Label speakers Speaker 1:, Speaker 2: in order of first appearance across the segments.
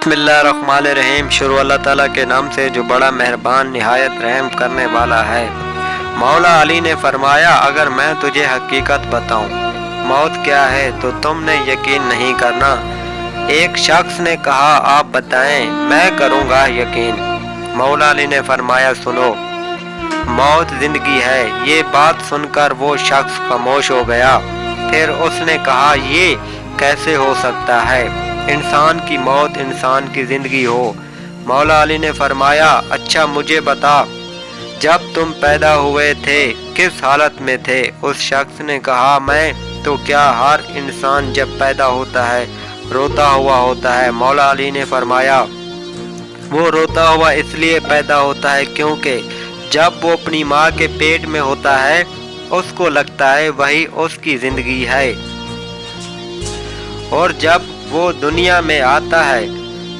Speaker 1: बिस्मिल्लाहिर्रहमानिर्रहीम। शुरू अल्लाह ताला के नाम से जो बड़ा मेहरबान निहायत रहम करने वाला है। मौला अली ने फरमाया, अगर मैं तुझे हकीकत बताऊं मौत क्या है तो तुमने यकीन नहीं करना। एक शख्स ने कहा, आप बताएं, मैं करूंगा यकीन। मौला अली ने फरमाया, सुनो, मौत जिंदगी है। ये बात सुनकर वो शख्स खामोश हो गया। फिर उसने कहा, ये कैसे हो सकता है, इंसान की मौत इंसान की जिंदगी हो। मौला अली ने फरमाया, अच्छा मुझे बता, जब तुम पैदा हुए थे किस हालत में थे? उस शख्स ने कहा, मैं तो क्या, हर इंसान जब पैदा होता है रोता हुआ होता है। मौला अली ने फरमाया, वो रोता हुआ इसलिए पैदा होता है क्योंकि जब वो अपनी माँ के पेट में होता है उसको लगता है वही उसकी जिंदगी है, और जब वो दुनिया में आता है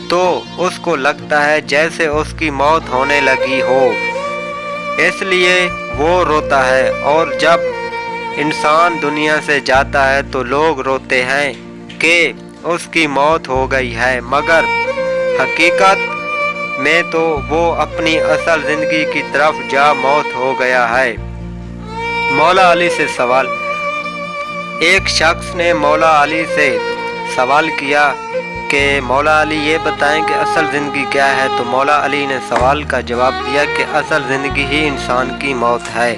Speaker 1: तो उसको लगता है जैसे उसकी मौत होने लगी हो, इसलिए वो रोता है। और जब इंसान दुनिया से जाता है तो लोग रोते हैं कि उसकी मौत हो गई है, मगर हकीकत में तो वो अपनी असल जिंदगी की तरफ जा मौत हो गया है। मौला अली से सवाल। एक शख्स ने मौला अली से सवाल किया कि मौला अली ये बताएं कि असल ज़िंदगी क्या है। तो मौला अली ने सवाल का जवाब दिया कि असल ज़िंदगी ही इंसान की मौत है।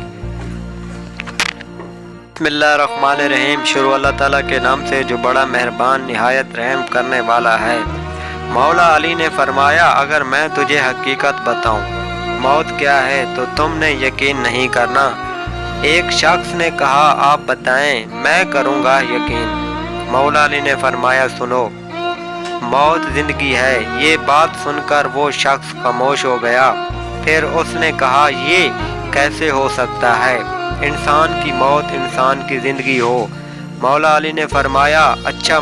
Speaker 1: बिस्मिल्लाहिर्रहमानिर्रहीम। शुरू अल्लाह ताला के नाम से जो बड़ा मेहरबान निहायत रहम करने वाला है। मौला अली ने फरमाया, अगर मैं तुझे हकीकत बताऊं मौत क्या है तो तुमने यकीन नहीं करना। एक शख्स ने कहा, आप बताएं, मैं करूँगा यकीन। मौला अली ने फरमाया, सुनो, मौत जिंदगी है। ये बात सुनकर वो शख्स खामोश हो गया। फिर उसने कहा, ये कैसे हो सकता है, इंसान की मौत इंसान की जिंदगी हो। मौला अली ने फरमाया, अच्छा